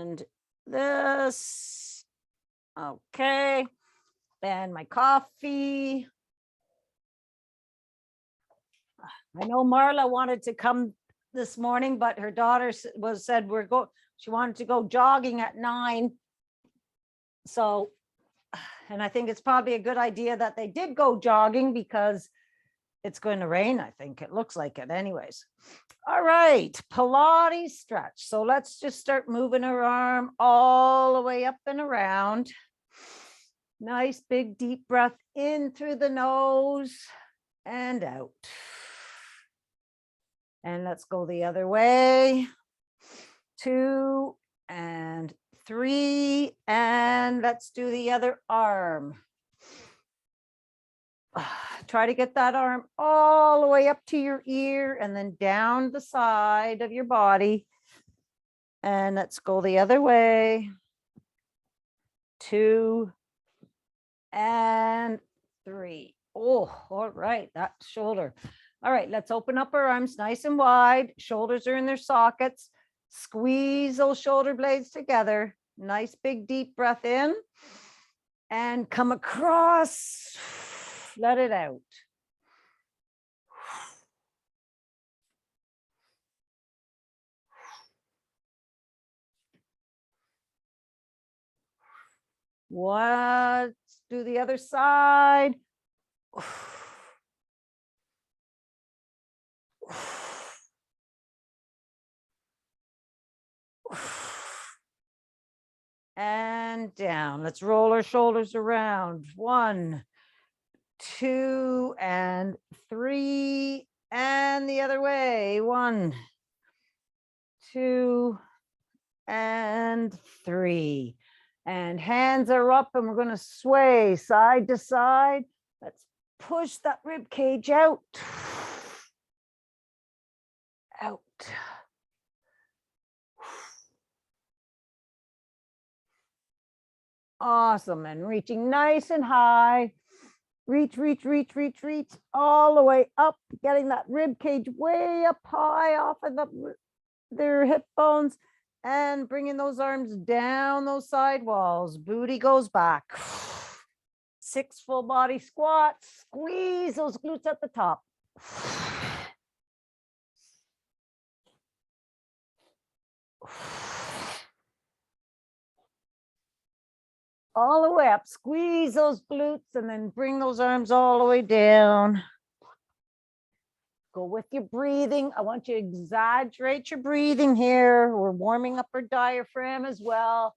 and this. Okay. And my coffee. I know Marla wanted to come this morning, but her daughter said she wanted to go jogging at 9. So, and I think it's probably a good idea that they did go jogging because it's going to rain. I think it looks like it anyways. All right, Pilates stretch. So let's just start moving our arm all the way up and around. Nice big deep breath in through the nose and out. And let's go the other way. 2 and 3. And let's do the other arm. Try to get that arm all the way up to your ear and then down the side of your body. And let's go the other way. 2 and 3. Oh, all right, that shoulder. All right, let's open up our arms nice and wide. Shoulders are in their sockets. Squeeze those shoulder blades together. Nice big deep breath in and come across. Let it out. Let's do the other side. And down. Let's roll our shoulders around. 1, 2, and 3. And the other way. 1, 2, and 3. And hands are up and we're going to sway side to side. Let's push that rib cage out. Out. Awesome. And reaching nice and high. Reach, reach, reach, reach, reach all the way up, getting that rib cage way up high off of their hip bones and bringing those arms down those side walls. Booty goes back. 6 full body squats. Squeeze those glutes at the top. All the way up, squeeze those glutes and then bring those arms all the way down. Go with your breathing. I want you to exaggerate your breathing here. We're warming up our diaphragm as well.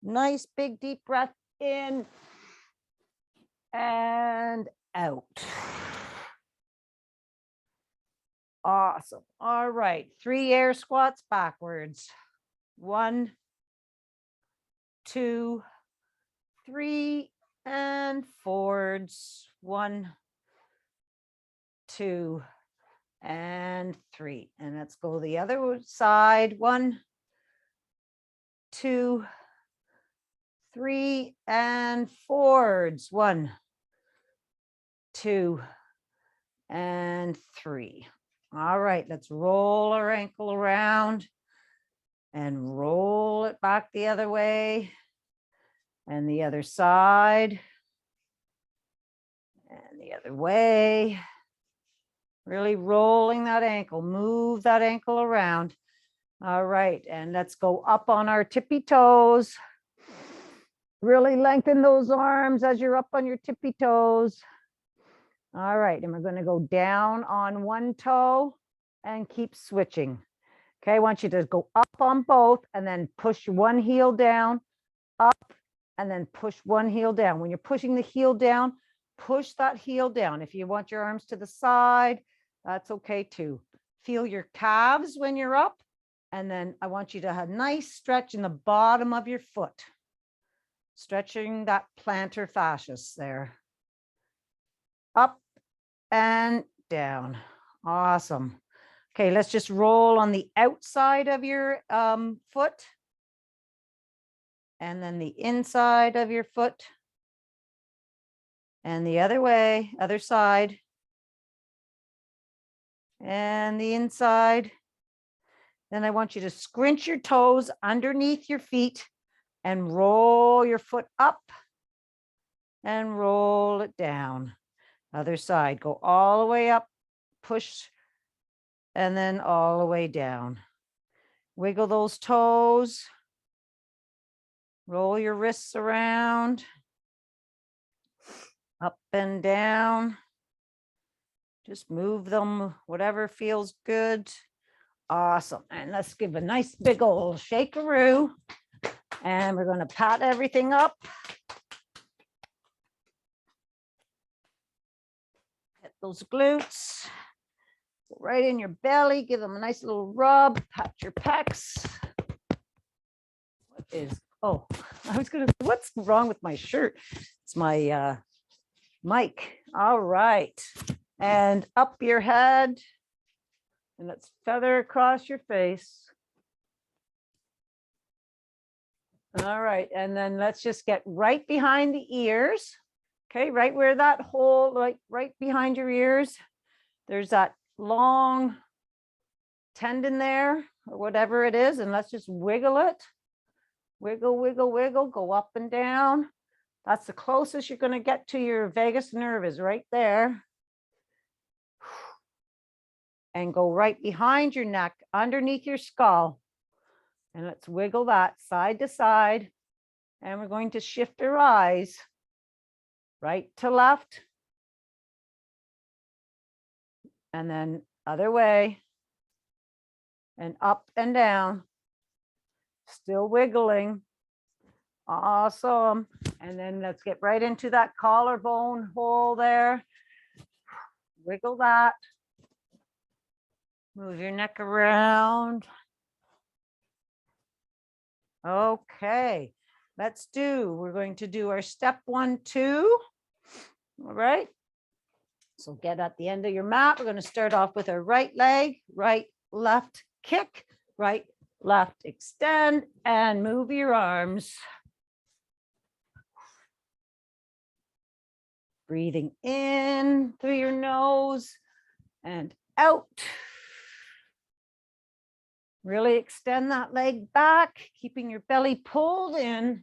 Nice big deep breath in and out. Awesome. All right, 3 air squats backwards. 1, 2, 3, and forwards. 1, 2, and 3. And let's go the other side. 1, 2, 3, and forwards. 1, 2, and 3. All right, let's roll our ankle around and roll it back the other way and the other side and the other way. Really rolling that ankle, move that ankle around. All right, and let's go up on our tippy toes. Really lengthen those arms as you're up on your tippy toes. All right, and we're going to go down on one toe and keep switching. Okay, I want you to go up on both and then push one heel down, up, and then push one heel down. When you're pushing the heel down, push that heel down. If you want your arms to the side, that's okay too. Feel your calves when you're up. And then I want you to have a nice stretch in the bottom of your foot. Stretching that plantar fasciitis there. Up and down. Awesome. Okay, let's just roll on the outside of your foot. And then the inside of your foot. And the other way, other side. And the inside. Then I want you to scrunch your toes underneath your feet and roll your foot up and roll it down. Other side, go all the way up, push, and then all the way down. Wiggle those toes. Roll your wrists around, up and down. Just move them, whatever feels good. Awesome. And let's give a nice big old shakeroo. And we're going to pat everything up. Hit those glutes. Right in your belly. Give them a nice little rub. Pat your pecs. What is, oh, I was going to, what's wrong with my shirt? It's my mic. All right. And up your head. And let's feather across your face. All right, and then let's just get right behind the ears. Okay, right where that hole, right behind your ears, there's that long tendon there, or whatever it is, and let's just wiggle it. Wiggle, wiggle, wiggle, go up and down. That's the closest you're going to get to your vagus nerve, is right there. And go right behind your neck, underneath your skull. And let's wiggle that side to side. And we're going to shift our eyes right to left. And then other way. And up and down. Still wiggling. Awesome. And then let's get right into that collarbone hole there. Wiggle that. Move your neck around. Okay, we're going to do our step 1, 2. All right. So get at the end of your mat. We're going to start off with our right leg, right, left, kick, right, left, extend, and move your arms. Breathing in through your nose and out. Really extend that leg back, keeping your belly pulled in.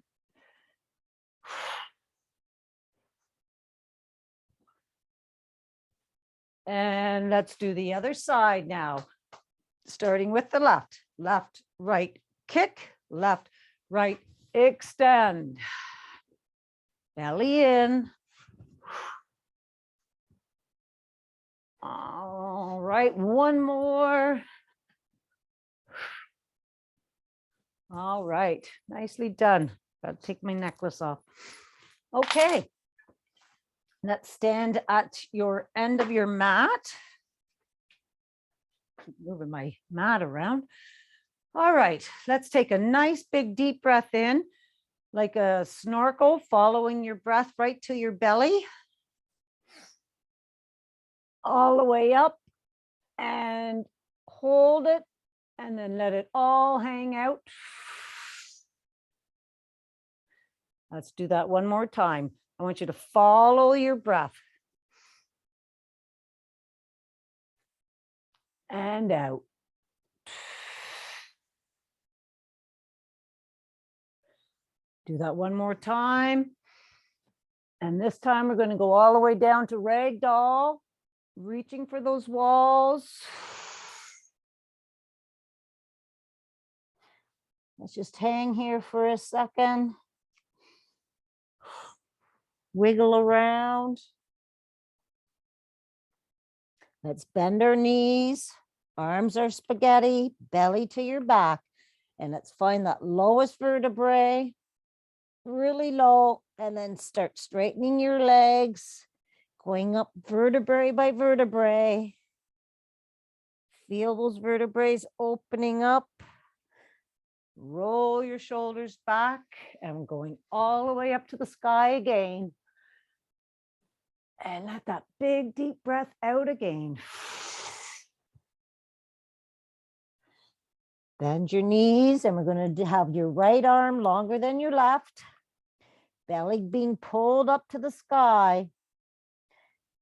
And let's do the other side now. Starting with the left, left, right, kick, left, right, extend. Belly in. All right, one more. All right, nicely done. Got to take my necklace off. Okay, let's stand at your end of your mat. Keep moving my mat around. All right, let's take a nice big deep breath in, like a snorkel, following your breath right to your belly. All the way up and hold it. And then let it all hang out. Let's do that one more time. I want you to follow your breath. And out. Do that one more time. And this time we're going to go all the way down to ragdoll, reaching for those walls. Let's just hang here for a second. Wiggle around. Let's bend our knees. Arms are spaghetti, belly to your back. And let's find that lowest vertebrae, really low, and then start straightening your legs, going up vertebrae by vertebrae. Feel those vertebrae opening up. Roll your shoulders back and going all the way up to the sky again. And let that big deep breath out again. Bend your knees and we're going to have your right arm longer than your left. Belly being pulled up to the sky.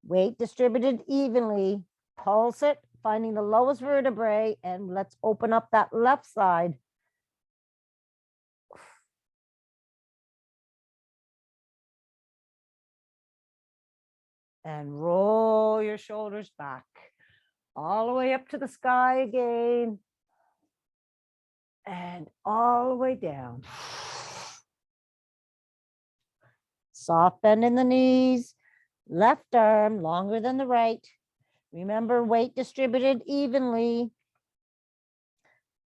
Weight distributed evenly. Pulse it finding the lowest vertebrae, and let's open up that left side. And roll your shoulders back all the way up to the sky again. And all the way down. Soft bend in the knees, left arm longer than the right. Remember, weight distributed evenly.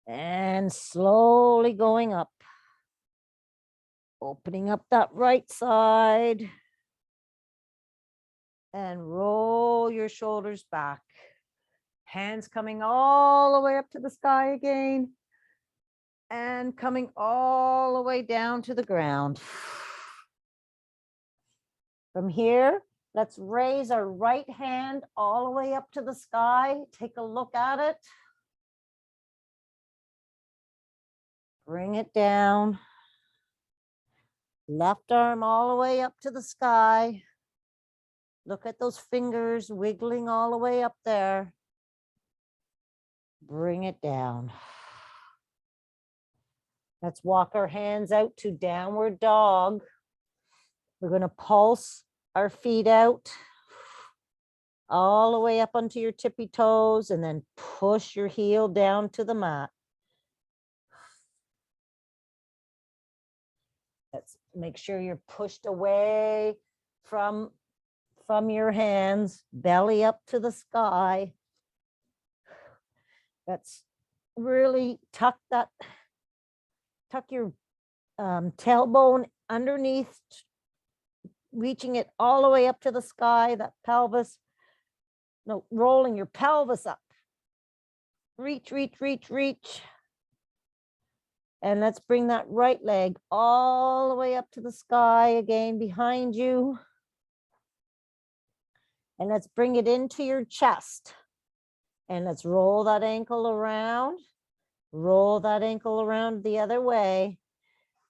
And slowly going up. Opening up that right side. And roll your shoulders back. Hands coming all the way up to the sky again. And coming all the way down to the ground. From here, let's raise our right hand all the way up to the sky. Take a look at it. Bring it down. Left arm all the way up to the sky. Look at those fingers wiggling all the way up there. Bring it down. Let's walk our hands out to downward dog. We're going to pulse our feet out all the way up onto your tippy toes and then push your heel down to the mat. Let's make sure you're pushed away from your hands, belly up to the sky. Let's really tuck your tailbone underneath, reaching it all the way up to the sky, that pelvis. No, rolling your pelvis up. Reach, reach, reach, reach. And let's bring that right leg all the way up to the sky again behind you. And let's bring it into your chest. And let's roll that ankle around. Roll that ankle around the other way.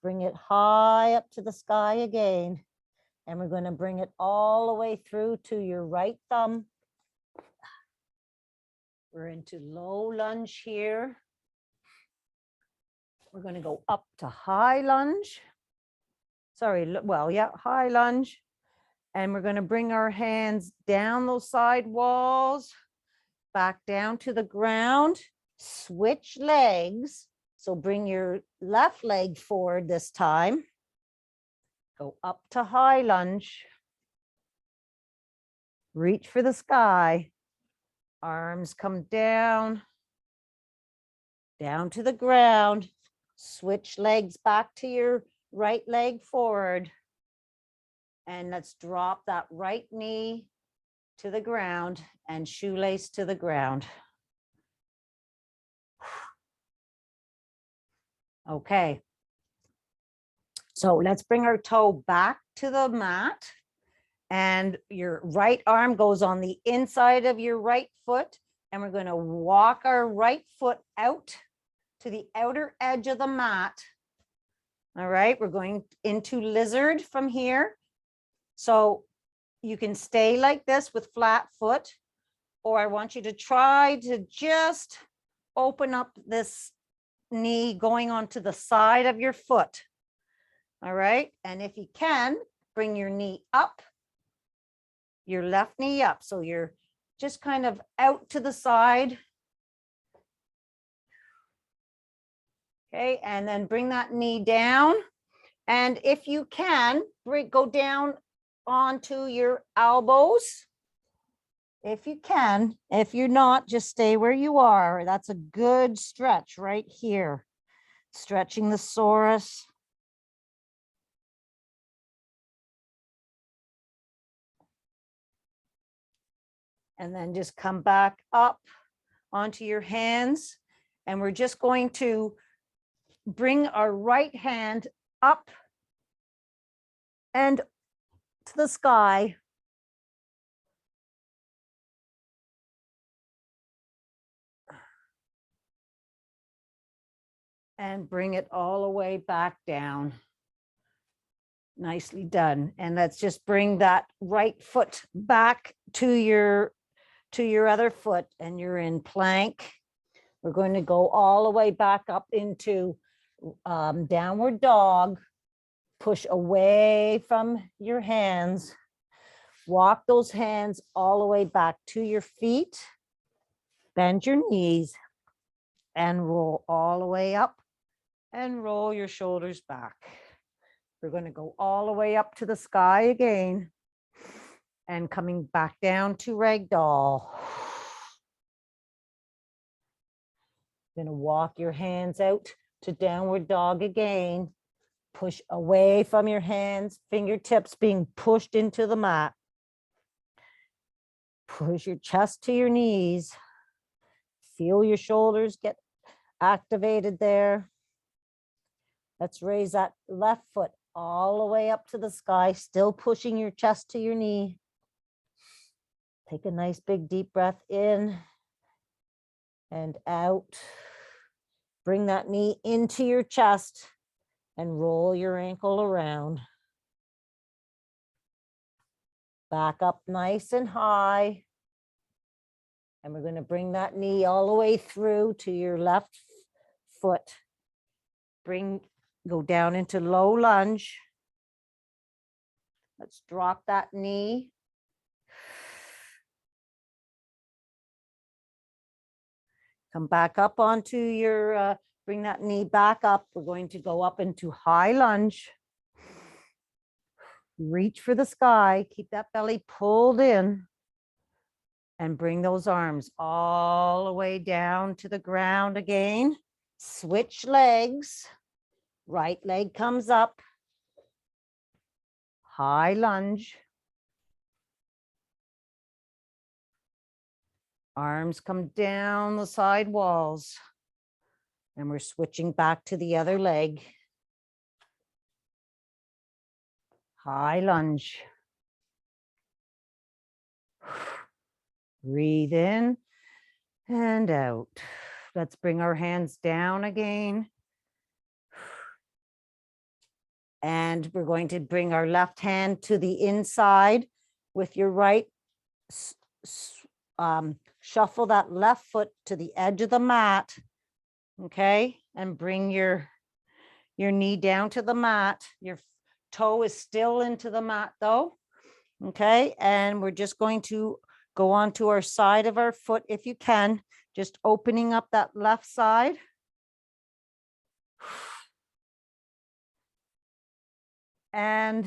Bring it high up to the sky again. And we're going to bring it all the way through to your right thumb. We're into low lunge here. We're going to go up to high lunge. Sorry, well, yeah, high lunge. And we're going to bring our hands down those side walls, back down to the ground, switch legs. So bring your left leg forward this time. Go up to high lunge. Reach for the sky. Arms come down, down to the ground. Switch legs back to your right leg forward. And let's drop that right knee to the ground and shoelace to the ground. Okay. So let's bring our toe back to the mat. And your right arm goes on the inside of your right foot. And we're going to walk our right foot out to the outer edge of the mat. All right, we're going into lizard from here. So you can stay like this with flat foot, or I want you to try to just open up this knee going onto the side of your foot. All right, and if you can, bring your knee up, your left knee up. So you're just kind of out to the side. Okay, and then bring that knee down. And if you can, go down onto your elbows. If you can. If you're not, just stay where you are. That's a good stretch right here. Stretching the psoas. And then just come back up onto your hands. And we're just going to bring our right hand up and to the sky. And bring it all the way back down. Nicely done. And let's just bring that right foot back to your to your other foot and you're in plank. We're going to go all the way back up into downward dog. Push away from your hands. Walk those hands all the way back to your feet. Bend your knees and roll all the way up and roll your shoulders back. We're going to go all the way up to the sky again and coming back down to ragdoll. Going to walk your hands out to downward dog again. Push away from your hands, fingertips being pushed into the mat. Push your chest to your knees. Feel your shoulders get activated there. Let's raise that left foot all the way up to the sky, still pushing your chest to your knee. Take a nice big deep breath in and out. Bring that knee into your chest and roll your ankle around. Back up nice and high. And we're going to bring that knee all the way through to your left foot. Go down into low lunge. Let's drop that knee. Come back up onto your, bring that knee back up. We're going to go up into high lunge. Reach for the sky. Keep that belly pulled in. And bring those arms all the way down to the ground again. Switch legs. Right leg comes up. High lunge. Arms come down the side walls. And we're switching back to the other leg. High lunge. Breathe in and out. Let's bring our hands down again. And we're going to bring our left hand to the inside with your right. Shuffle that left foot to the edge of the mat. Okay. And bring your knee down to the mat. Your toe is still into the mat though. Okay. And we're just going to go onto our side of our foot if you can, just opening up that left side. And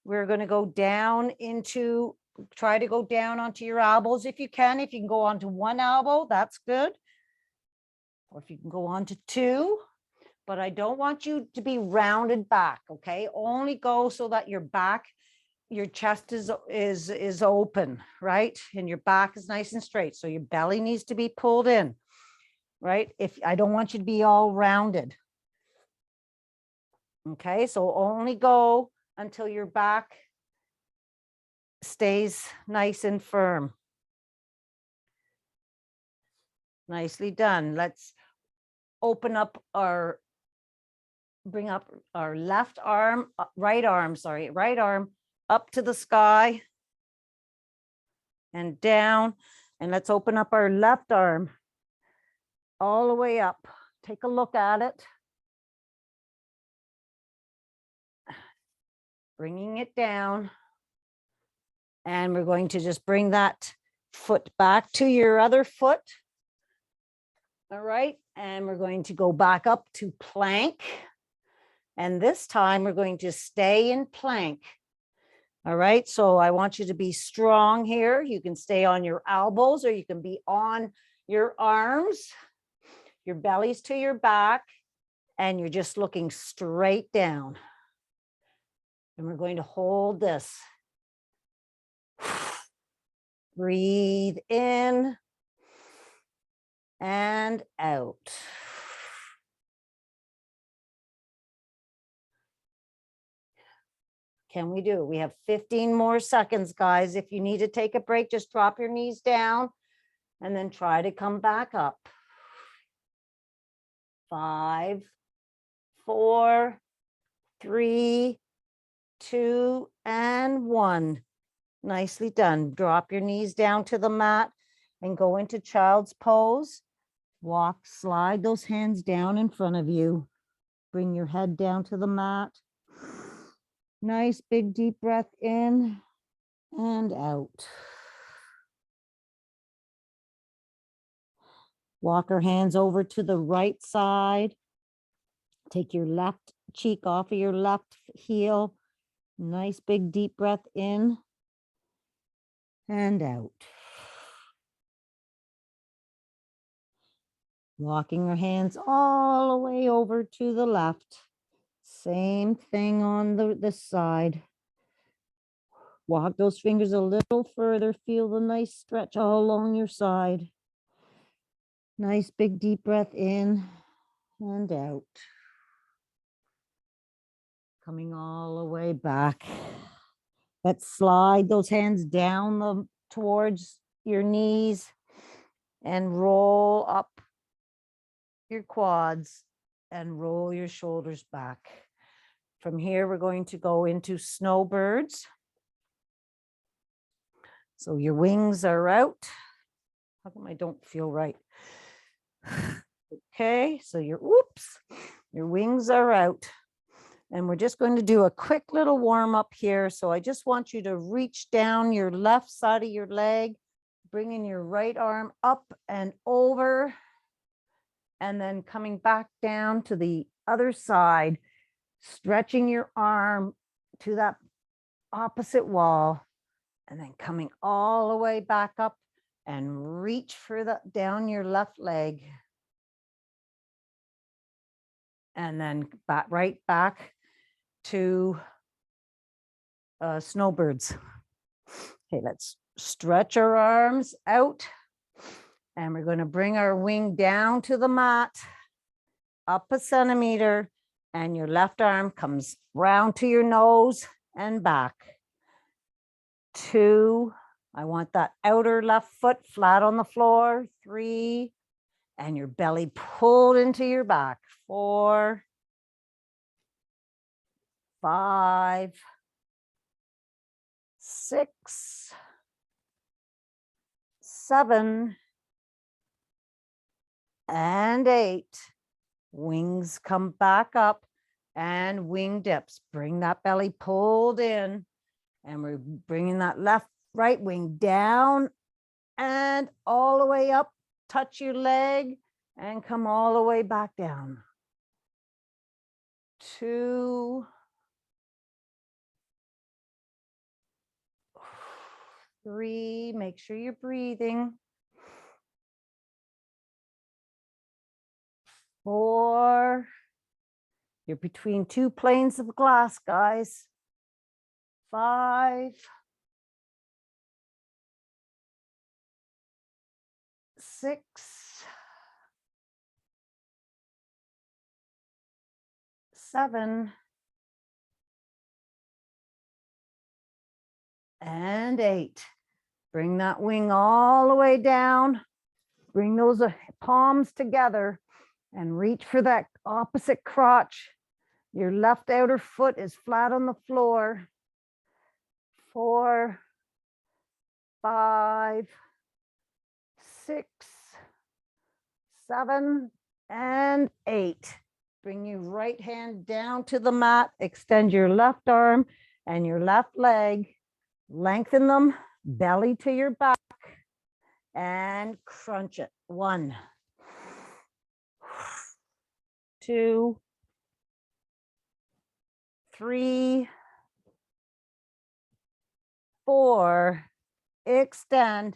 we're going to go down into, try to go down onto your elbows if you can. If you can go onto one elbow, that's good. Or if you can go on to two, but I don't want you to be rounded back, okay? Only go so that your back, your chest is open, right? And your back is nice and straight. So your belly needs to be pulled in, right? If I don't want you to be all rounded. Okay, so only go until your back stays nice and firm. Nicely done. Let's open up our, bring up our left arm, right arm up to the sky and down. And let's open up our left arm all the way up. Take a look at it. Bringing it down. And we're going to just bring that foot back to your other foot. All right. And we're going to go back up to plank. And this time we're going to stay in plank. All right. So I want you to be strong here. You can stay on your elbows or you can be on your arms, your bellies to your back, and you're just looking straight down. And we're going to hold this. Breathe in and out. Can we do it? We have 15 more seconds, guys. If you need to take a break, just drop your knees down and then try to come back up. 5, 4, 3, 2, and 1. Nicely done. Drop your knees down to the mat and go into child's pose. Walk, slide those hands down in front of you. Bring your head down to the mat. Nice big deep breath in and out. Walk our hands over to the right side. Take your left cheek off of your left heel. Nice big deep breath in and out. Walking our hands all the way over to the left. Same thing on this side. Walk those fingers a little further. Feel the nice stretch all along your side. Nice big deep breath in and out. Coming all the way back. Let's slide those hands down towards your knees and roll up your quads and roll your shoulders back. From here, we're going to go into snowbirds. So your wings are out. How come I don't feel right? Okay, so your wings are out. And we're just going to do a quick little warm up here. So I just want you to reach down your left side of your leg, bringing your right arm up and over, and then coming back down to the other side, stretching your arm to that opposite wall, and then coming all the way back up and reach for down your left leg. And then right back to snowbirds. Okay, let's stretch our arms out, and we're going to bring our wing down to the mat, up a centimeter, and your left arm comes round to your nose and back. 2, I want that outer left foot flat on the floor. 3, and your belly pulled into your back. 4, 5, 6, 7, and 8. Wings come back up and wing dips. Bring that belly pulled in, and we're bringing that right wing down and all the way up. Touch your leg and come all the way back down. 2, 3, make sure you're breathing. 4, you're between 2 planes of glass, guys. 5, 6, 7, and 8. Bring that wing all the way down. Bring those palms together and reach for that opposite crotch. Your left outer foot is flat on the floor. 4, 5, 6, 7, and 8. Bring your right hand down to the mat. Extend your left arm and your left leg. Lengthen them, belly to your back, and crunch it. 1, 2, 3, 4, extend.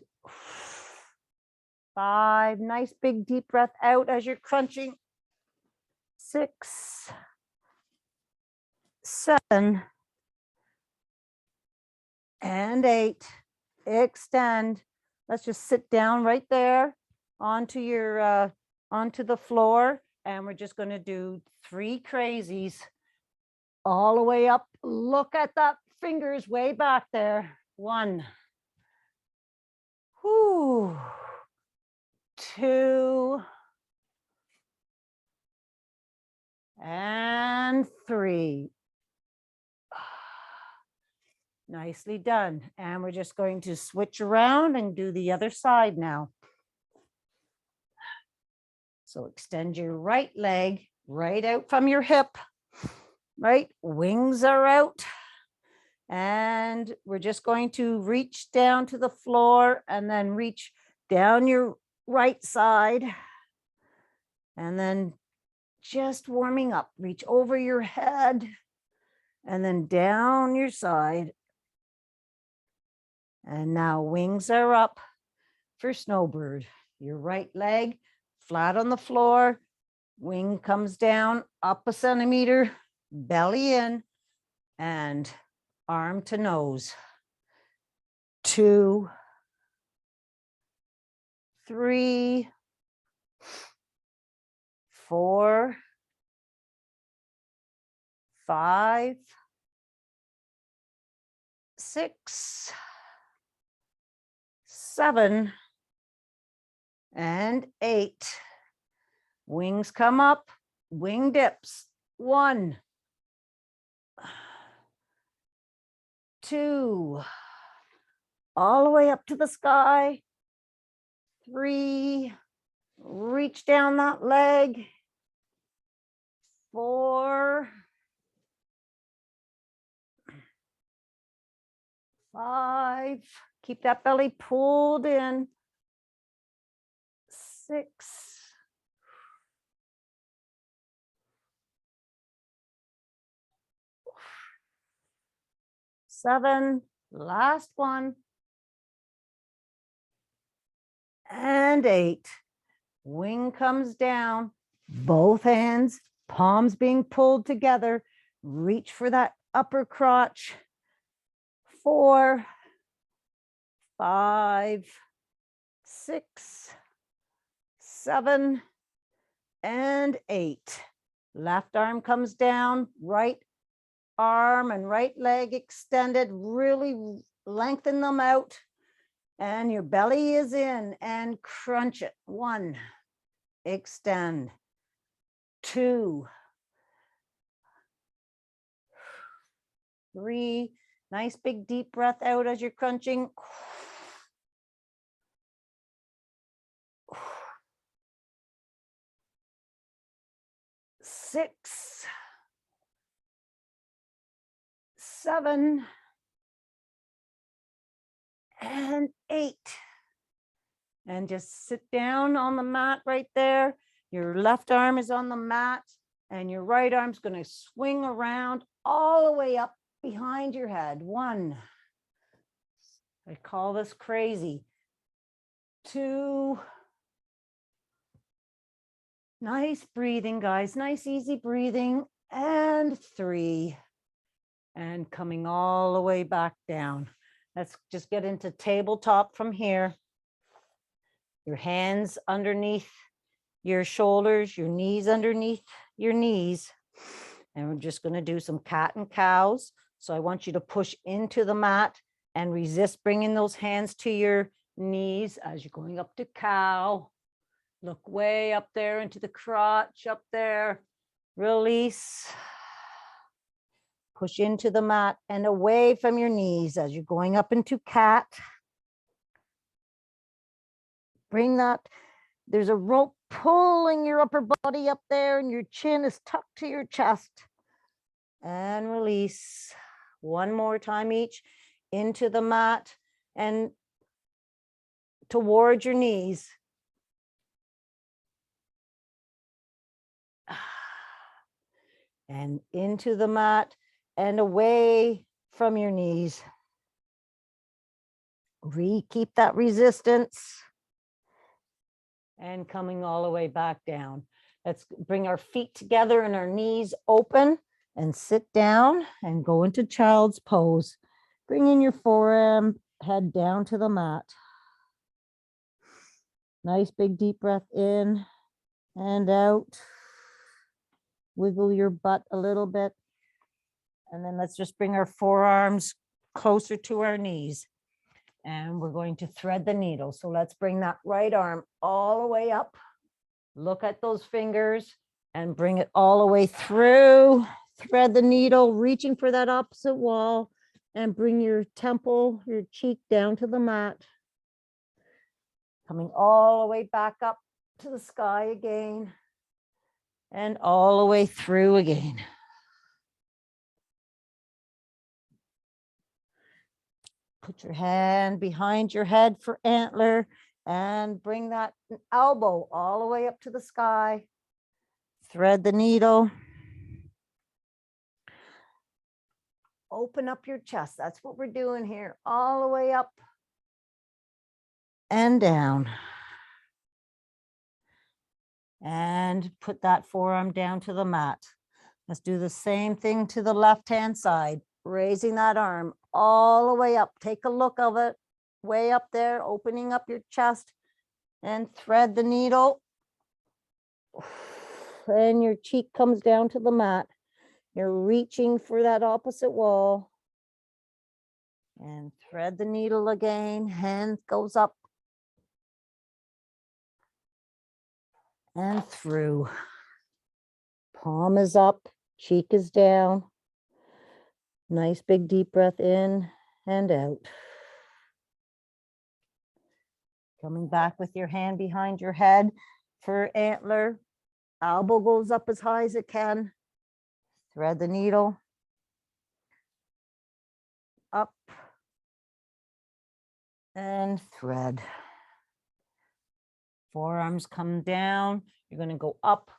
5, nice big deep breath out as you're crunching. 6, 7, and 8, extend. Let's just sit down right there onto the floor, and we're just going to do 3 crazies all the way up. Look at that fingers way back there. 1, 2, and 3. Nicely done. And we're just going to switch around and do the other side now. So extend your right leg right out from your hip, right? Wings are out. And we're just going to reach down to the floor and then reach down your right side. And then just warming up, reach over your head and then down your side. And now wings are up for snowbird. Your right leg flat on the floor, wing comes down up a centimeter, belly in, and arm to nose. 2, 3, 4, 5, 6, 7, and 8. Wings come up, wing dips. 1, 2, all the way up to the sky. 3, reach down that leg. 4, 5, keep that belly pulled in. 6, 7, last one, and 8. Wing comes down, both hands, palms being pulled together. Reach for that upper crotch. 4, 5, 6, 7, and 8. Left arm comes down, right arm and right leg extended, really lengthen them out. And your belly is in and crunch it. 1, extend. 2, 3, nice big deep breath out as you're crunching. 6, 7, and 8. And just sit down on the mat right there. Your left arm is on the mat and your right arm's going to swing around all the way up behind your head. 1, I call this crazy. 2, nice breathing, guys. Nice, easy breathing. And 3, and coming all the way back down. Let's just get into tabletop from here. Your hands underneath your shoulders, your knees underneath your knees. And we're just going to do some cat and cows. So I want you to push into the mat and resist bringing those hands to your knees as you're going up to cow. Look way up there into the crotch, up there. Release. Push into the mat and away from your knees as you're going up into cat. Bring that. There's a rope pulling your upper body up there and your chin is tucked to your chest. And release. 1 more time each into the mat and towards your knees. And into the mat and away from your knees. Keep that resistance. And coming all the way back down. Let's bring our feet together and our knees open and sit down and go into child's pose. Bring in your forearm, head down to the mat. Nice big deep breath in and out. Wiggle your butt a little bit. And then let's just bring our forearms closer to our knees. And we're going to thread the needle. So let's bring that right arm all the way up. Look at those fingers and bring it all the way through. Thread the needle, reaching for that opposite wall and bring your temple, your cheek down to the mat. Coming all the way back up to the sky again and all the way through again. Put your hand behind your head for antler and bring that elbow all the way up to the sky. Thread the needle. Open up your chest. That's what we're doing here. All the way up and down. And put that forearm down to the mat. Let's do the same thing to the left-hand side. Raising that arm all the way up. Take a look of it. Way up there, opening up your chest and thread the needle. And your cheek comes down to the mat. You're reaching for that opposite wall. And thread the needle again. Hand goes up and through. Palm is up, cheek is down. Nice big deep breath in and out. Coming back with your hand behind your head for antler. Elbow goes up as high as it can. Thread the needle. Up and thread. Forearms come down. You're going to go up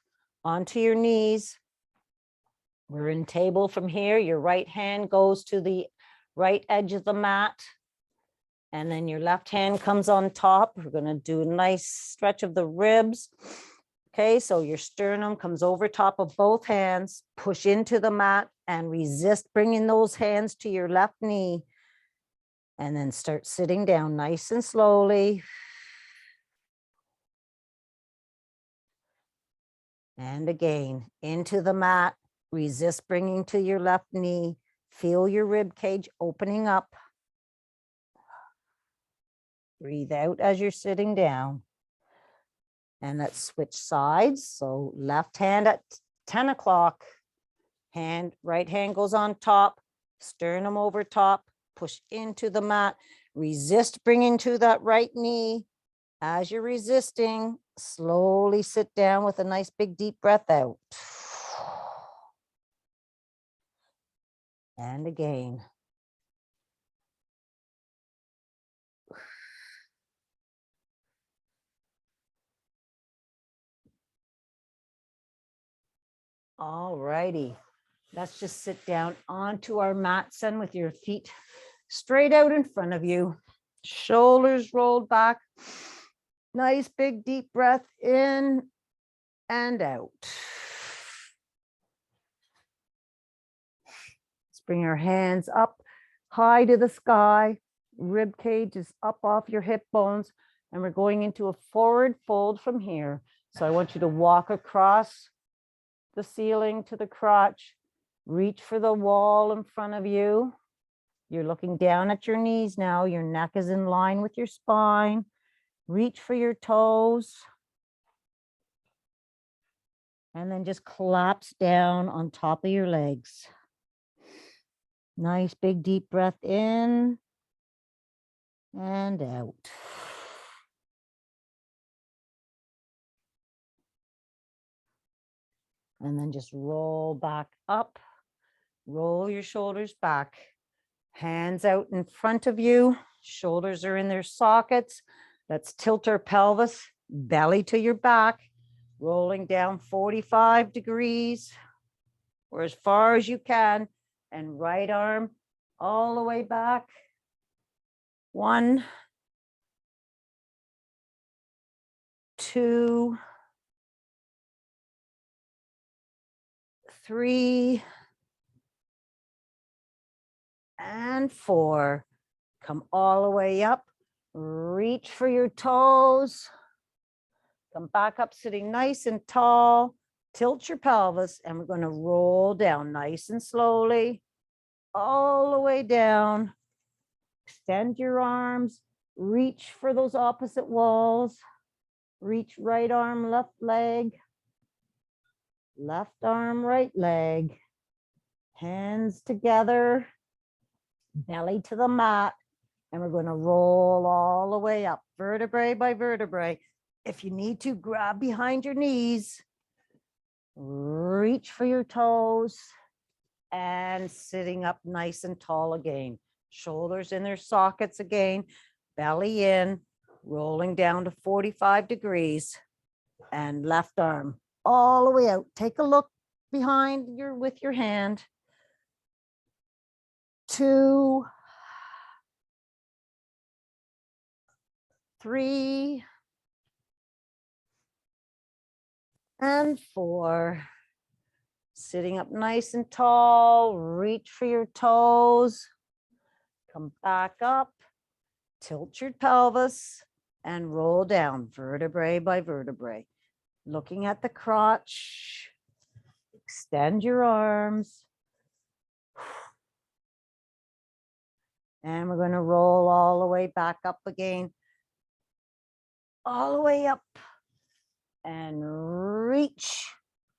onto your knees. We're in table from here. Your right hand goes to the right edge of the mat. And then your left hand comes on top. We're going to do a nice stretch of the ribs. Okay, so your sternum comes over top of both hands. Push into the mat and resist bringing those hands to your left knee. And then start sitting down nice and slowly. And again, into the mat. Resist bringing to your left knee. Feel your rib cage opening up. Breathe out as you're sitting down. And let's switch sides. So left hand at 10 o'clock. Right hand goes on top. Sternum over top. Push into the mat. Resist bringing to that right knee. As you're resisting, slowly sit down with a nice big deep breath out. And again. All righty. Let's just sit down onto our mat, son, with your feet straight out in front of you. Shoulders rolled back. Nice big deep breath in and out. Let's bring our hands up high to the sky. Rib cage is up off your hip bones. And we're going into a forward fold from here. So I want you to walk across the ceiling to the crotch. Reach for the wall in front of you. You're looking down at your knees now. Your neck is in line with your spine. Reach for your toes. And then just collapse down on top of your legs. Nice big deep breath in and out. And then just roll back up. Roll your shoulders back. Hands out in front of you. Shoulders are in their sockets. Let's tilt our pelvis, belly to your back. Rolling down 45 degrees or as far as you can. And right arm all the way back. 1, 2, 3, and 4. Come all the way up. Reach for your toes. Come back up, sitting nice and tall. Tilt your pelvis, and we're going to roll down nice and slowly. All the way down. Extend your arms. Reach for those opposite walls. Reach right arm, left leg. Left arm, right leg. Hands together. belly to the mat, and we're going to roll all the way up, vertebrae by vertebrae. If you need to, grab behind your knees, reach for your toes, and sitting up nice and tall again. Shoulders in their sockets again, belly in, rolling down to 45 degrees, and left arm all the way out. Take a look behind with your hand. 2, 3, and 4. Sitting up nice and tall, reach for your toes, come back up, tilt your pelvis, and roll down vertebrae by vertebrae. Looking at the crotch, extend your arms. And we're going to roll all the way back up again, all the way up, and reach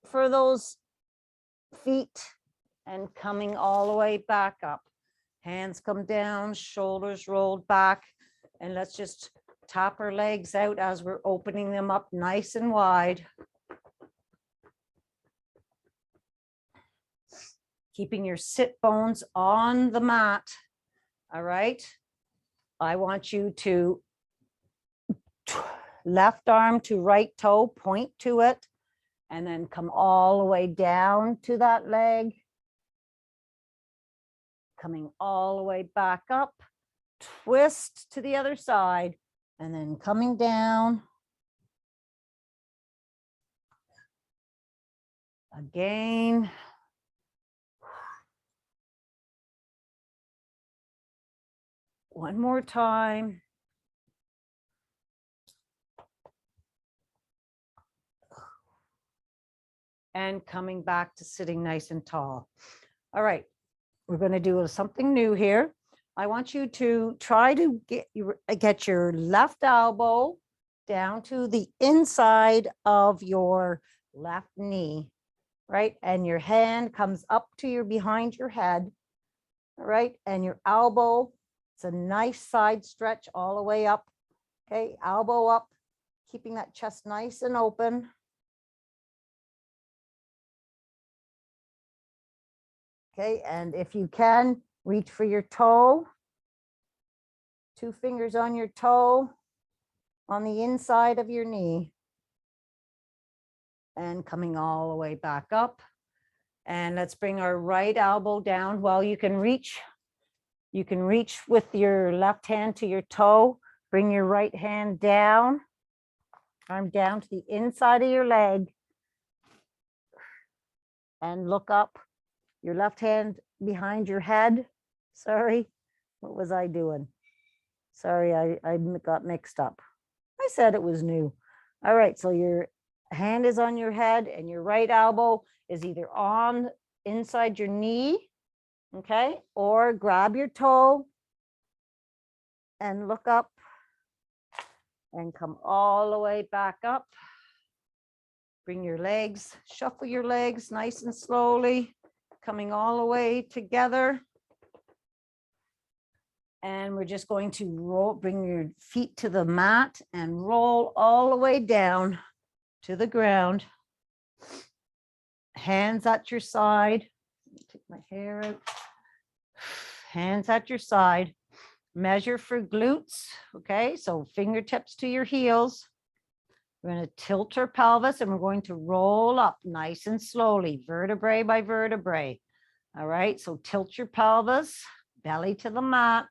for those feet, and coming all the way back up. Hands come down, shoulders rolled back, and let's just tap our legs out as we're opening them up nice and wide. Keeping your sit bones on the mat. All right. I want you to left arm to right toe, point to it, and then come all the way down to that leg. Coming all the way back up, twist to the other side, and then coming down. Again. One more time. And coming back to sitting nice and tall. All right, we're going to do something new here. I want you to try to get your left elbow down to the inside of your left knee, right? And your hand comes up to your behind your head, all right? And your elbow, it's a nice side stretch all the way up, okay? Elbow up, keeping that chest nice and open. Okay, and if you can, reach for your toe. 2 fingers on your toe on the inside of your knee. And coming all the way back up. And let's bring our right elbow down. Well, you can reach with your left hand to your toe. Bring your right hand down, arm down to the inside of your leg. And look up. Your left hand behind your head. Sorry, what was I doing? Sorry, I got mixed up. I said it was new. All right, so your hand is on your head and your right elbow is either on inside your knee, okay? Or grab your toe and look up and come all the way back up. Bring your legs, shuffle your legs nice and slowly, coming all the way together. And we're just going to roll, bring your feet to the mat and roll all the way down to the ground. Hands at your side. Take my hair out. Hands at your side. Measure for glutes. Okay, so fingertips to your heels. We're going to tilt our pelvis and we're going to roll up nice and slowly, vertebrae by vertebrae. All right, so tilt your pelvis, belly to the mat,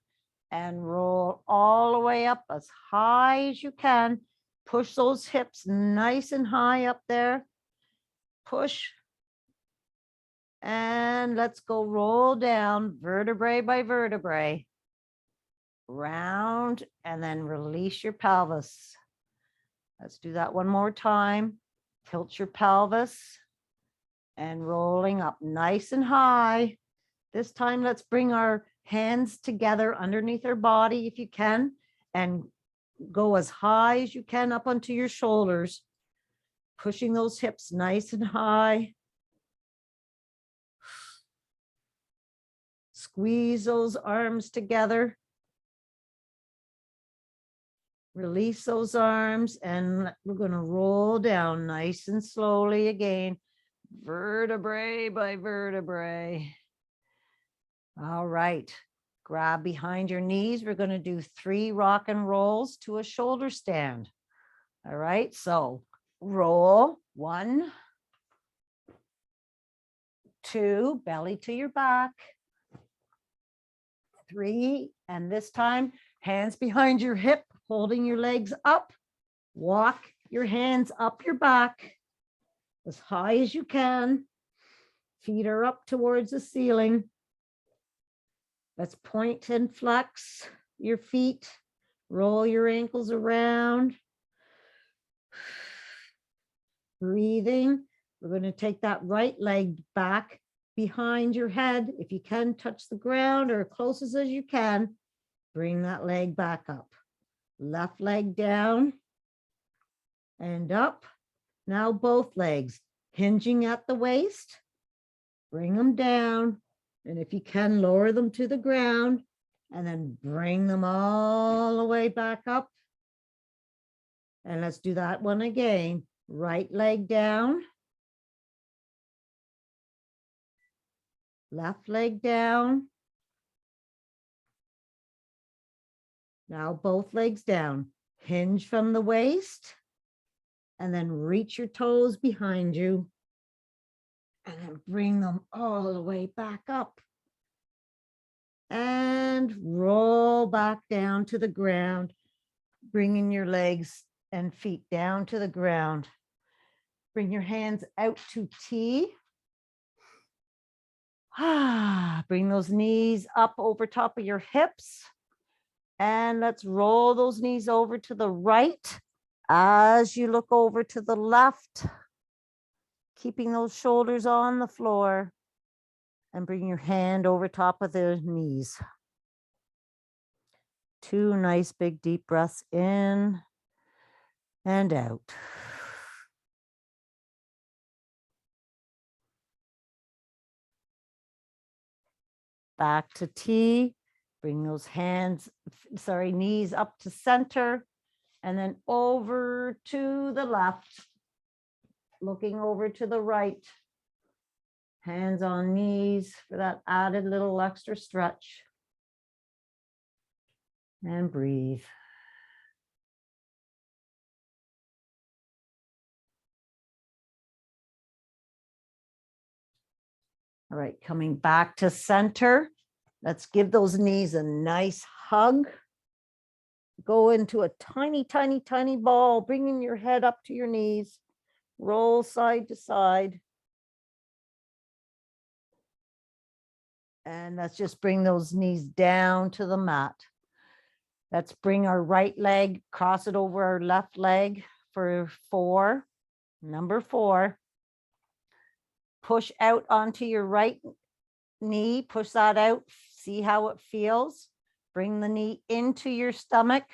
and roll all the way up as high as you can. Push those hips nice and high up there. Push. And let's go roll down vertebrae by vertebrae. Round and then release your pelvis. Let's do that one more time. Tilt your pelvis and rolling up nice and high. This time, let's bring our hands together underneath our body if you can, and go as high as you can up onto your shoulders, pushing those hips nice and high. Squeeze those arms together. Release those arms, and we're going to roll down nice and slowly again, vertebrae by vertebrae. All right. Grab behind your knees. We're going to do 3 rock and rolls to a shoulder stand. All right. So roll 1, 2, belly to your back. 3, and this time, hands behind your hip, holding your legs up. Walk your hands up your back as high as you can. Feet are up towards the ceiling. Let's point and flex your feet. Roll your ankles around. Breathing. We're going to take that right leg back behind your head. If you can, touch the ground or closest as you can. Bring that leg back up. Left leg down and up. Now both legs hinging at the waist. Bring them down. And if you can, lower them to the ground and then bring them all the way back up. And let's do that one again. Right leg down. Left leg down. Now both legs down. Hinge from the waist. And then reach your toes behind you. And then bring them all the way back up. And roll back down to the ground. Bringing your legs and feet down to the ground. Bring your hands out to T. Bring those knees up over top of your hips. And let's roll those knees over to the right as you look over to the left. Keeping those shoulders on the floor. And bring your hand over top of the knees. 2 nice big deep breaths in and out. Back to T. Bring those knees up to center. And then over to the left. Looking over to the right. Hands on knees for that added little extra stretch. And breathe. All right, coming back to center. Let's give those knees a nice hug. Go into a tiny, tiny, tiny ball, bringing your head up to your knees. Roll side to side. And let's just bring those knees down to the mat. Let's bring our right leg, cross it over our left leg for 4. Number 4. Push out onto your right knee. Push that out. See how it feels. Bring the knee into your stomach.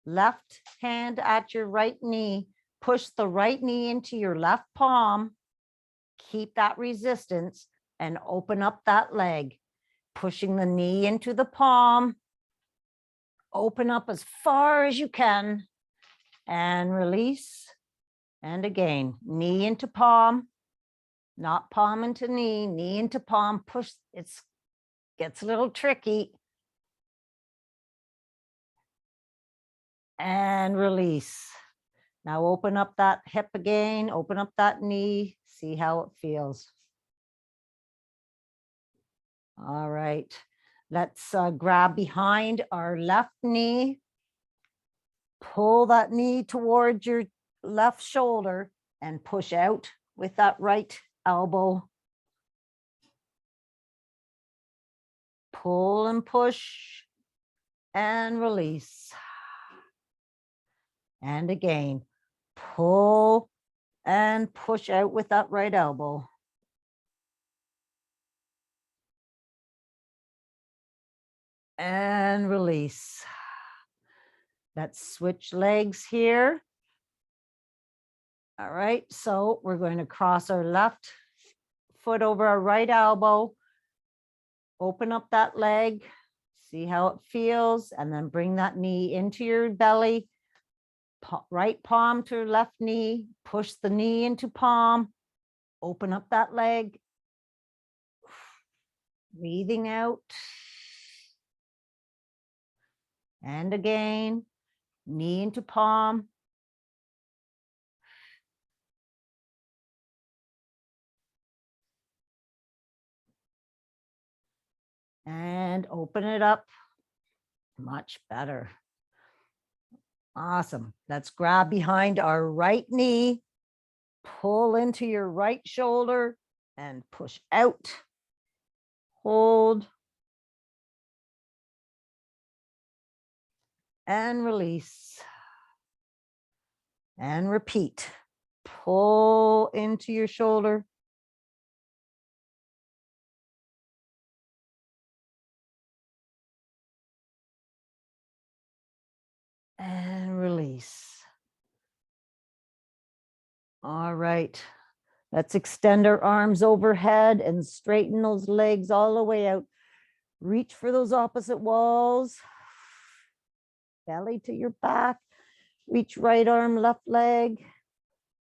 Left hand at your right knee. Push the right knee into your left palm. Keep that resistance and open up that leg. Pushing the knee into the palm. Open up as far as you can and release. And again, knee into palm, not palm into knee, knee into palm. Push, it gets a little tricky. And release. Now open up that hip again, open up that knee, see how it feels. All right, let's grab behind our left knee. Pull that knee towards your left shoulder and push out with that right elbow. Pull and push and release. And again, pull and push out with that right elbow. And release. Let's switch legs here. All right, so we're going to cross our left foot over our right elbow, Open up that leg, see how it feels, and then bring that knee into your belly. Right palm to left knee, push the knee into palm, open up that leg, breathing out. And again, knee into palm. And open it up. Much better. Awesome. Let's grab behind our right knee, pull into your right shoulder and push out. Hold. And release. And repeat. Pull into your shoulder. And release. All right. Let's extend our arms overhead and straighten those legs all the way out. Reach for those opposite walls. Belly to your back. Reach right arm, left leg.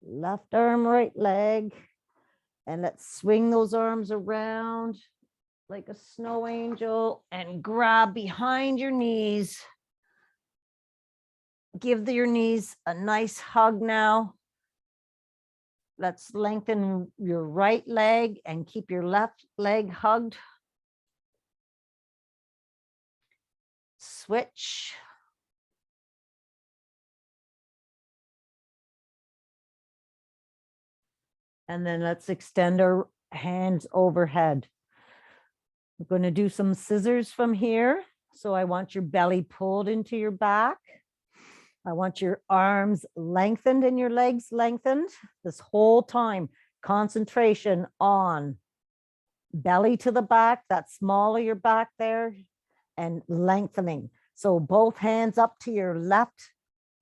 Left arm, right leg. And let's swing those arms around like a snow angel and grab behind your knees. Give your knees a nice hug now. Let's lengthen your right leg and keep your left leg hugged. Switch. And then let's extend our hands overhead. We're going to do some scissors from here. So I want your belly pulled into your back. I want your arms lengthened and your legs lengthened this whole time. Concentration on belly to the back, that small of your back there, and lengthening. So both hands up to your left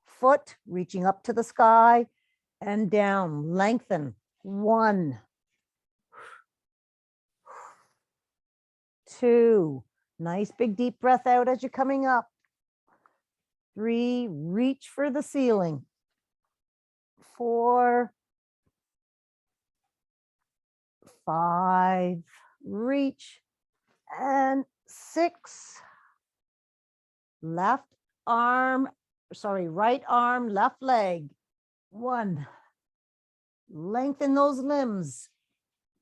foot, reaching up to the sky and down. Lengthen. 1, 2. Nice big deep breath out as you're coming up. 3, reach for the ceiling. 4, 5, reach. And 6, right arm, left leg. 1, lengthen those limbs.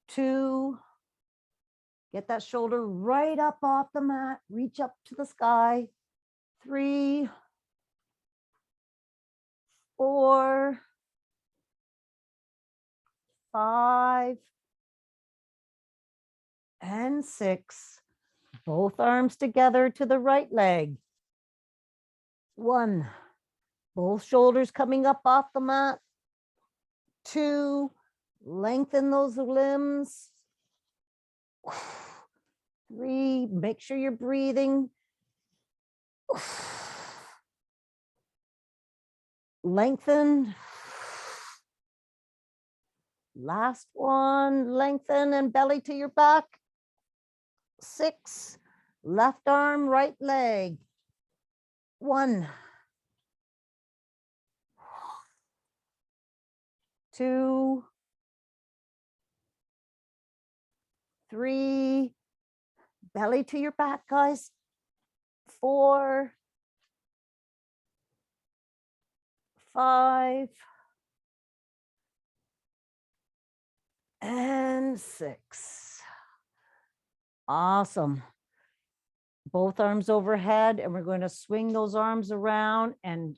2, get that shoulder right up off the mat, reach up to the sky. 3, 4, 5, and 6. Both arms together to the right leg. 1, both shoulders coming up off the mat. 2, lengthen those limbs. 3, make sure you're breathing. Lengthen. Last one, lengthen and belly to your back. 6, left arm, right leg. 1, 2, 3, belly to your back, guys. 4, 5, and 6. Awesome. Both arms overhead, and we're going to swing those arms around and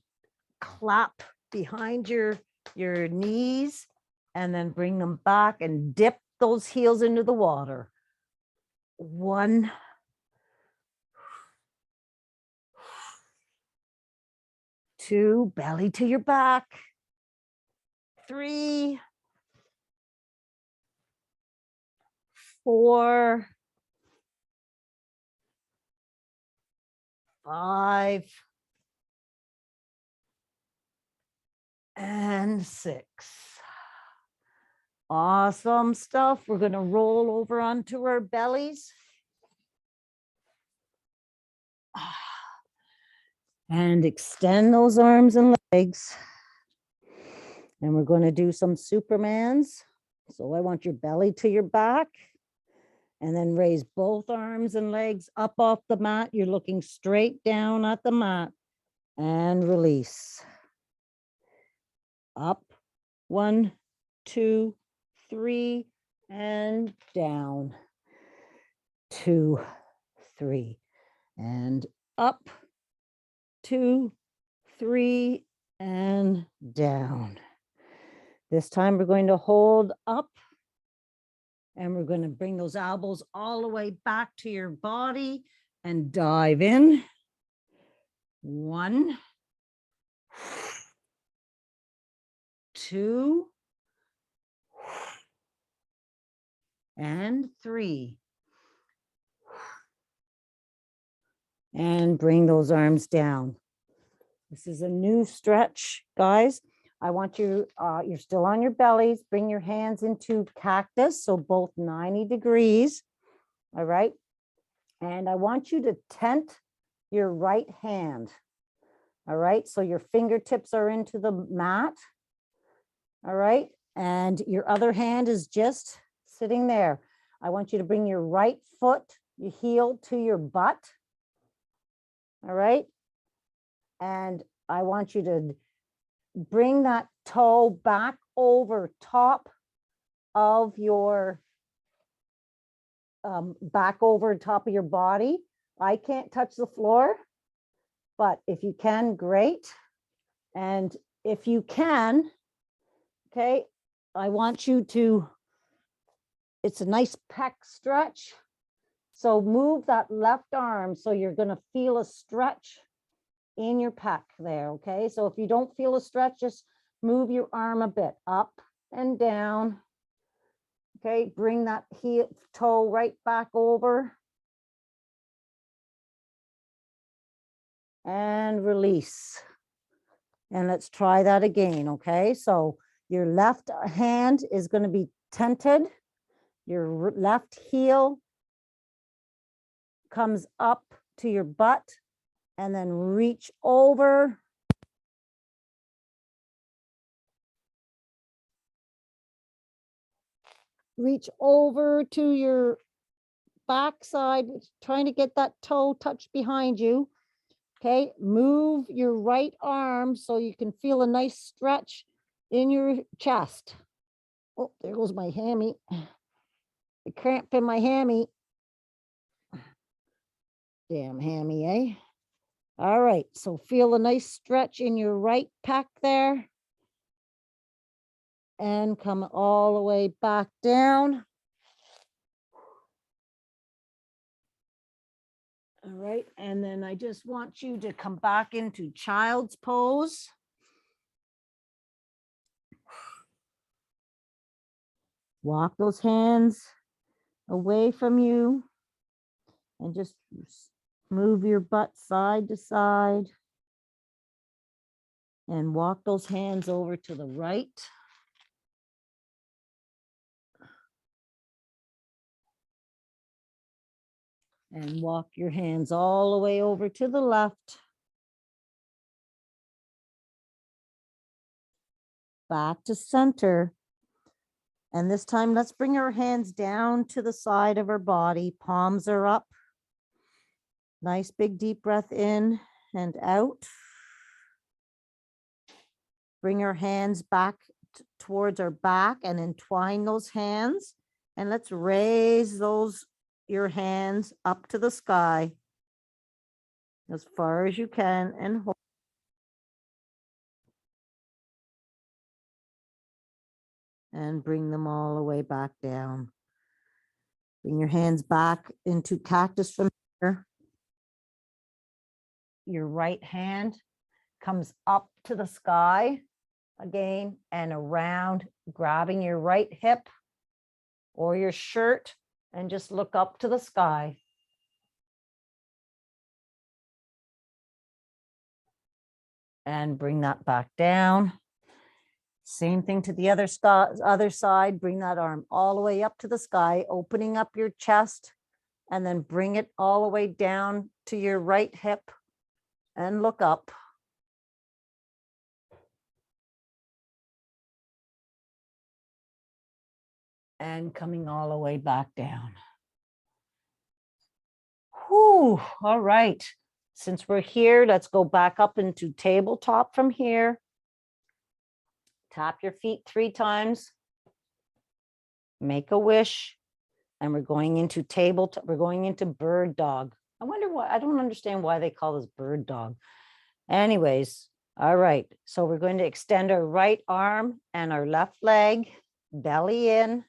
clap behind your knees, and then bring them back and dip those heels into the water. 1, 2, belly to your back. 3, 4, 5, and 6. Awesome stuff. We're going to roll over onto our bellies. And extend those arms and legs. And we're going to do some Supermans. So I want your belly to your back. And then raise both arms and legs up off the mat. You're looking straight down at the mat. And release. Up. 1, 2, 3, and down. 2, 3, and up. 2, 3, and down. This time we're going to hold up, and we're going to bring those elbows all the way back to your body and dive in. 1, 2, and 3. And bring those arms down. This is a new stretch, guys. I want you, you're still on your bellies. Bring your hands into cactus, so both 90 degrees. All right. And I want you to tent your right hand. All right. So your fingertips are into the mat. All right. And your other hand is just sitting there. I want you to bring your right foot, your heel to your butt. All right. And I want you to bring that toe back over top of your, back over top of your body. I can't touch the floor, but if you can, great. And if you can, okay, I want you to, it's a nice pec stretch. So move that left arm. So you're going to feel a stretch in your pec there. Okay. So if you don't feel a stretch, just move your arm a bit up and down. Okay. Bring that heel toe right back over. And release. And let's try that again. Okay. So your left hand is going to be tented. Your left heel comes up to your butt and then reach over. Reach over to your backside, trying to get that toe touched behind you. Okay, move your right arm so you can feel a nice stretch in your chest. Oh, there goes my hammy. The cramp in my hammy. Damn hammy, eh? All right, so feel a nice stretch in your right pec there. And come all the way back down. All right, and then I just want you to come back into child's pose. Walk those hands away from you and just move your butt side to side and walk those hands over to the right. And walk your hands all the way over to the left. Back to center. And this time, let's bring our hands down to the side of our body. Palms are up. Nice big deep breath in and out. Bring our hands back towards our back and entwine those hands. And let's raise your hands up to the sky as far as you can and hold. And bring them all the way back down. Bring your hands back into cactus from here. Your right hand comes up to the sky again and around, grabbing your right hip or your shirt and just look up to the sky. And bring that back down. Same thing to the other side. Bring that arm all the way up to the sky, opening up your chest, and then bring it all the way down to your right hip and look up. And coming all the way back down. Whew, all right. Since we're here, let's go back up into tabletop from here. Tap your feet 3 times. Make a wish. And we're going into tabletop. We're going into bird dog. I wonder why. I don't understand why they call this bird dog. Anyways, all right. So we're going to extend our right arm and our left leg, belly in,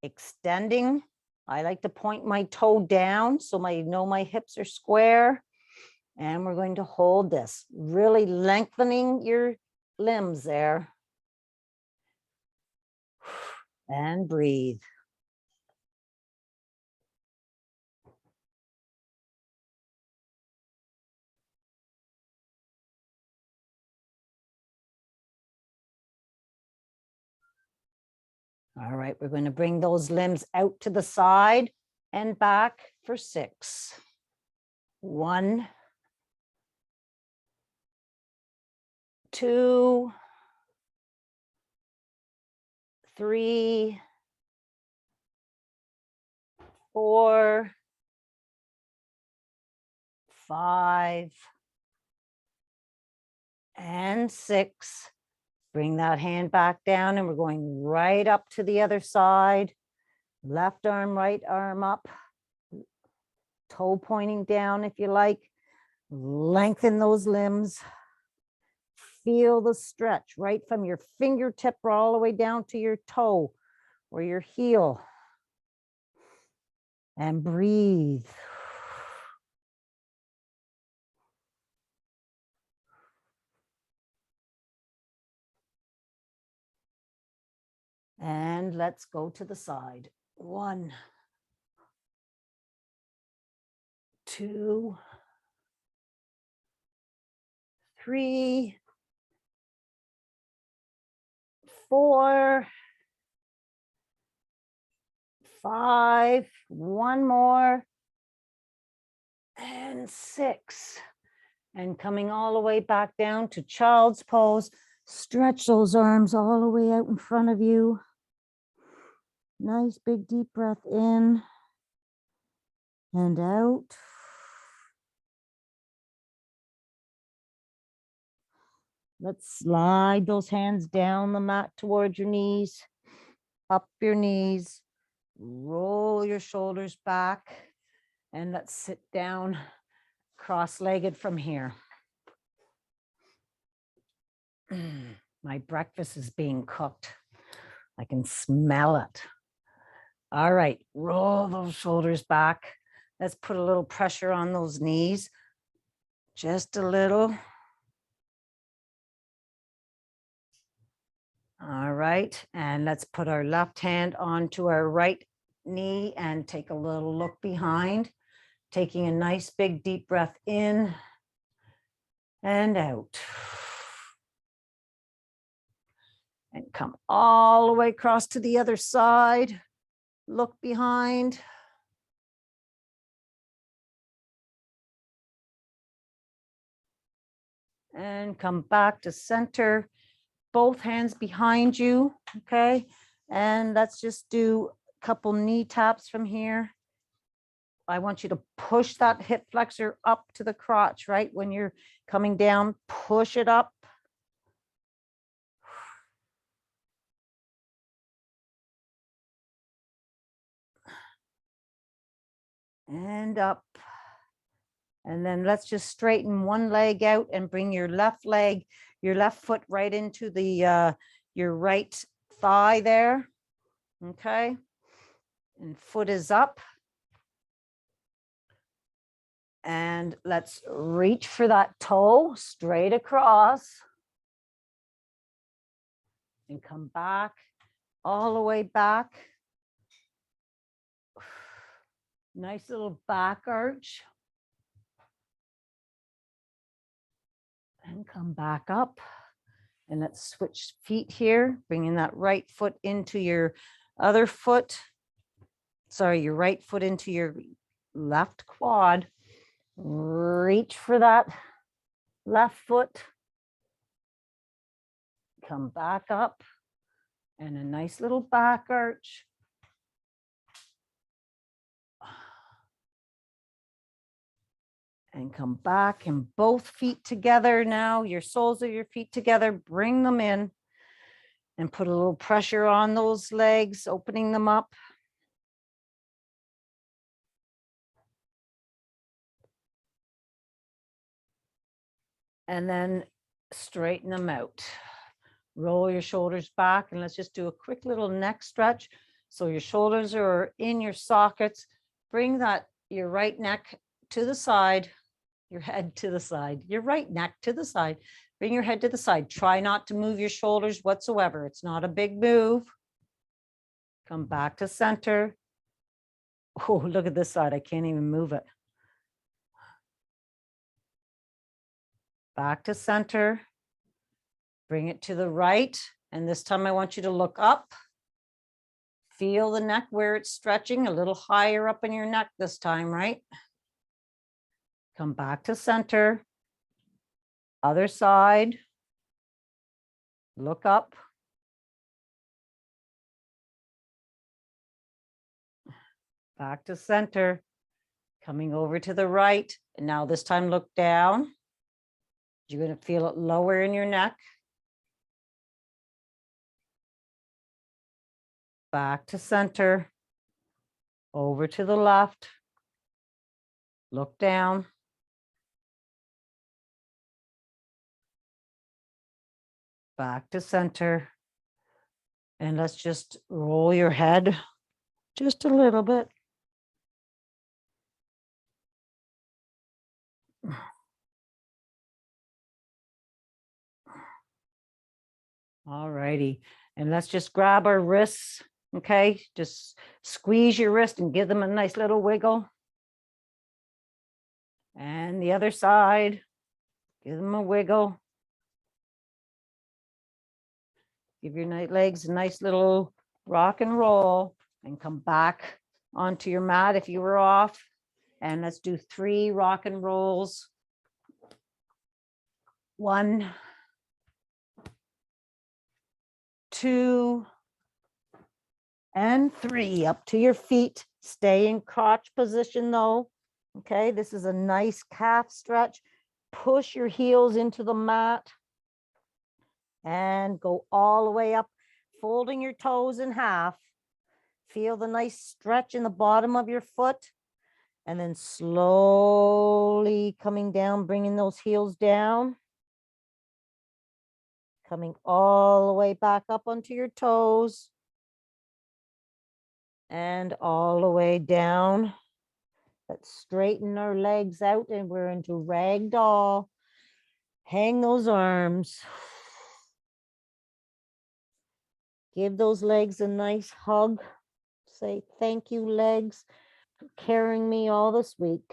extending. I like to point my toe down so I know my hips are square. And we're going to hold this, really lengthening your limbs there. And breathe. All right, we're going to bring those limbs out to the side and back for 6. 1, 2, 3, 4, 5, and 6. Bring that hand back down and we're going right up to the other side. Left arm, right arm up. Toe pointing down if you like. Lengthen those limbs. Feel the stretch right from your fingertip all the way down to your toe or your heel. And breathe. And let's go to the side. 1, 2, 3, 4, 5, 1 more, and 6. And coming all the way back down to child's pose. Stretch those arms all the way out in front of you. Nice big deep breath in and out. Let's slide those hands down the mat towards your knees, up your knees, roll your shoulders back, and let's sit down cross-legged from here. My breakfast is being cooked. I can smell it. All right, roll those shoulders back. Let's put a little pressure on those knees. Just a little. All right, and let's put our left hand onto our right knee and take a little look behind. Taking a nice big deep breath in and out. And come all the way across to the other side. Look behind. And come back to center. Both hands behind you, okay? And let's just do a couple knee taps from here. I want you to push that hip flexor up to the crotch, right? When you're coming down, push it up. And up. And then let's just straighten one leg out and bring your left leg, your left foot right into the your right thigh there. Okay. And foot is up. And let's reach for that toe straight across. And come back, all the way back. Nice little back arch. And come back up. And let's switch feet here, bringing that right foot into your other foot. Sorry, your right foot into your left quad. Reach for that left foot. Come back up and a nice little back arch. And come back and both feet together now, your soles of your feet together, bring them in and put a little pressure on those legs, opening them up. And then straighten them out. Roll your shoulders back and let's just do a quick little neck stretch. So your shoulders are in your sockets. Bring that, your right neck to the side, your head to the side, your right neck to the side. Bring your head to the side. Try not to move your shoulders whatsoever. It's not a big move. Come back to center. Oh, look at this side. I can't even move it. Back to center. Bring it to the right. And this time I want you to look up. Feel the neck where it's stretching a little higher up in your neck this time, right? Come back to center. Other side. Look up. Back to center. Coming over to the right. And now this time look down. You're going to feel it lower in your neck. Back to center. Over to the left. Look down. Back to center. And let's just roll your head just a little bit. All righty. And let's just grab our wrists. Okay. Just squeeze your wrist and give them a nice little wiggle. And the other side, give them a wiggle. Give your legs a nice little rock and roll and come back onto your mat if you were off. And let's do 3 rock and rolls. 1, 2, and 3. Up to your feet. Stay in crotch position though. Okay, this is a nice calf stretch. Push your heels into the mat and go all the way up, folding your toes in half. Feel the nice stretch in the bottom of your foot. And then slowly coming down, bringing those heels down. Coming all the way back up onto your toes. And all the way down. Let's straighten our legs out and we're into ragdoll. Hang those arms. Give those legs a nice hug. Say thank you, legs, for carrying me all this week.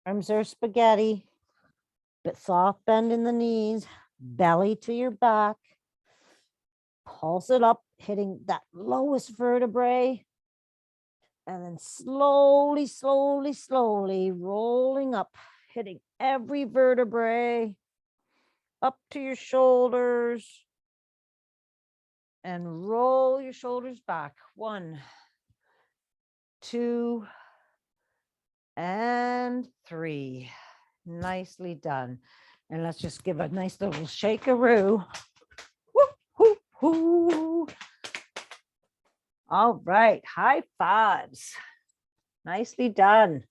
Arms are spaghetti, but soft bend in the knees, belly to your back. Pulse it up, hitting that lowest vertebrae. And then slowly, slowly, slowly rolling up, hitting every vertebrae up to your shoulders. And roll your shoulders back. 1, 2, and 3. Nicely done. And let's just give a nice little shakaroo. Woo, woo, woo. All right, high fives. Nicely done.